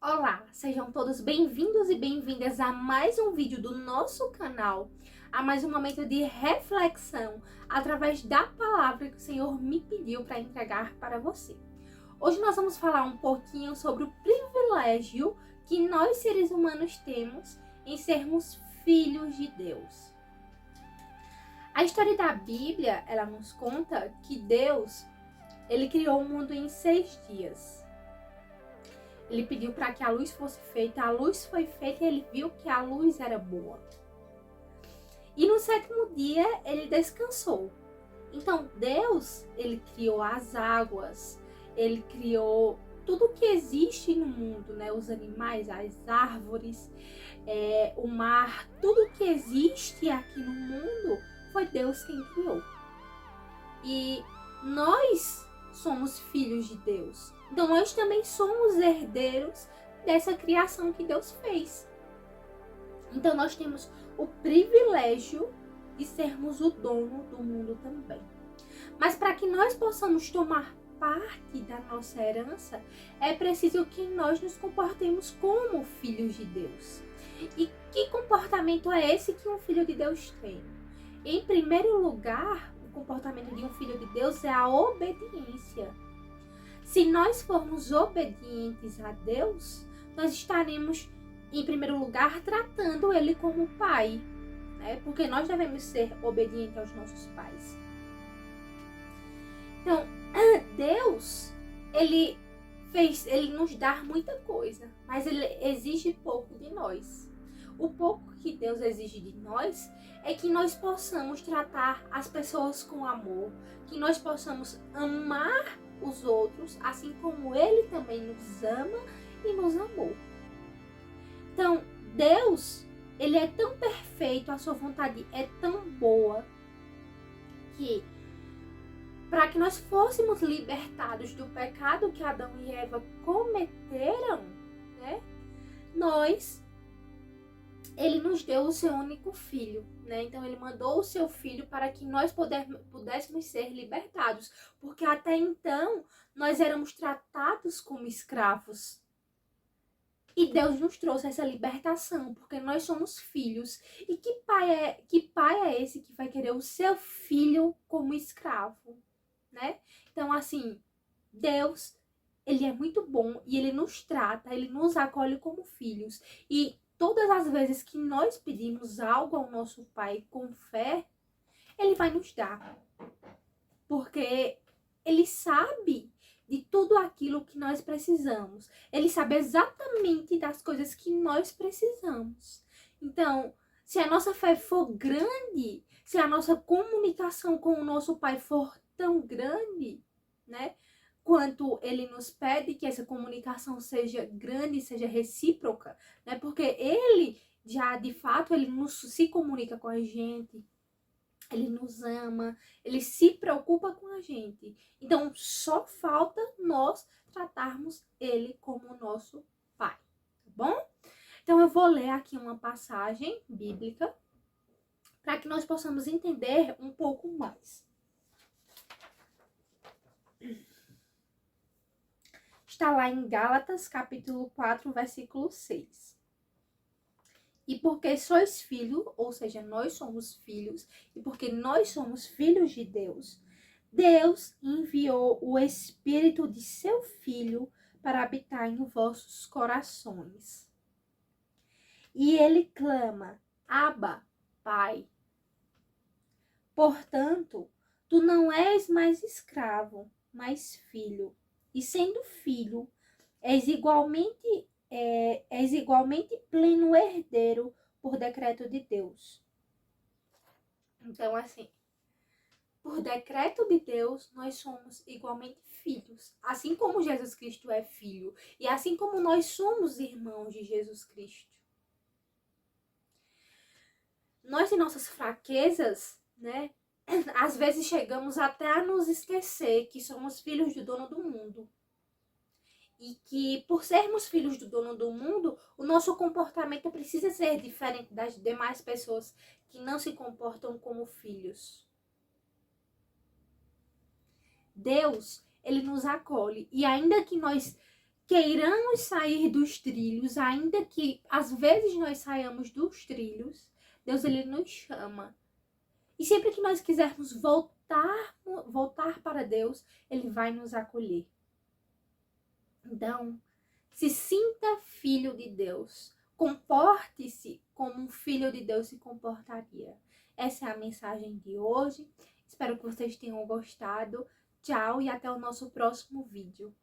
Olá, sejam todos bem-vindos e bem-vindas a mais um vídeo do nosso canal, a mais um momento de reflexão através da palavra que o Senhor me pediu para entregar para você. Hoje nós vamos falar um pouquinho sobre o privilégio que nós seres humanos temos em sermos filhos de Deus. A história da Bíblia, ela nos conta que Deus, ele criou o mundo em 6 dias. Ele pediu para que a luz fosse feita, a luz foi feita e ele viu que a luz era boa. E no 7º dia ele descansou. Então Deus, ele criou as águas, ele criou tudo que existe no mundo, né? Os animais, as árvores, o mar, tudo que existe aqui no mundo foi Deus quem criou. E nós somos filhos de Deus. Então nós também somos herdeiros dessa criação que Deus fez. Então nós temos o privilégio de sermos o dono do mundo também. Mas para que nós possamos tomar parte da nossa herança, é preciso que nós nos comportemos como filhos de Deus. E que comportamento é esse que um filho de Deus tem? Em primeiro lugar, o comportamento de um filho de Deus é a obediência. Se nós formos obedientes a Deus, nós estaremos, em primeiro lugar, tratando Ele como Pai, né? Porque nós devemos ser obedientes aos nossos pais. Então, Deus, Ele nos dá muita coisa, mas Ele exige pouco de nós. O pouco que Deus exige de nós é que nós possamos tratar as pessoas com amor, que nós possamos amar os outros, assim como Ele também nos ama e nos amou. Então, Deus, Ele é tão perfeito, a sua vontade é tão boa, que para que nós fôssemos libertados do pecado que Adão e Eva cometeram, né, Ele nos deu o seu único filho, né? Então ele mandou o seu filho para que nós pudéssemos ser libertados, porque até então nós éramos tratados como escravos. E Deus nos trouxe essa libertação, porque nós somos filhos. E que pai é esse que vai querer o seu filho como escravo, né? Então assim, Deus, ele é muito bom e ele nos trata, ele nos acolhe como filhos. E todas as vezes que nós pedimos algo ao nosso Pai com fé, Ele vai nos dar. Porque Ele sabe de tudo aquilo que nós precisamos. Ele sabe exatamente das coisas que nós precisamos. Então, se a nossa fé for grande, se a nossa comunicação com o nosso Pai for tão grande, né? Quanto ele nos pede que essa comunicação seja grande, seja recíproca, né? Porque ele já, de fato, ele se comunica com a gente, ele nos ama, ele se preocupa com a gente. Então, só falta nós tratarmos ele como nosso pai, tá bom? Então, eu vou ler aqui uma passagem bíblica para que nós possamos entender um pouco mais. Está lá em Gálatas, capítulo 4, versículo 6. E porque sois filhos, ou seja, nós somos filhos, e porque nós somos filhos de Deus, Deus enviou o Espírito de seu Filho para habitar em vossos corações. E ele clama, Abba, Pai. Portanto, tu não és mais escravo, mas filho. E sendo filho, és igualmente pleno herdeiro por decreto de Deus. Então, assim, por decreto de Deus, nós somos igualmente filhos. Assim como Jesus Cristo é filho. E assim como nós somos irmãos de Jesus Cristo. Nós, em nossas fraquezas, né? Às vezes chegamos até a nos esquecer que somos filhos do dono do mundo. E que, por sermos filhos do dono do mundo, o nosso comportamento precisa ser diferente das demais pessoas que não se comportam como filhos. Deus, ele nos acolhe. E ainda que nós queiramos sair dos trilhos, ainda que às vezes nós saiamos dos trilhos, Deus ele nos chama. E sempre que nós quisermos voltar para Deus, ele vai nos acolher. Então, se sinta filho de Deus. Comporte-se como um filho de Deus se comportaria. Essa é a mensagem de hoje. Espero que vocês tenham gostado. Tchau e até o nosso próximo vídeo.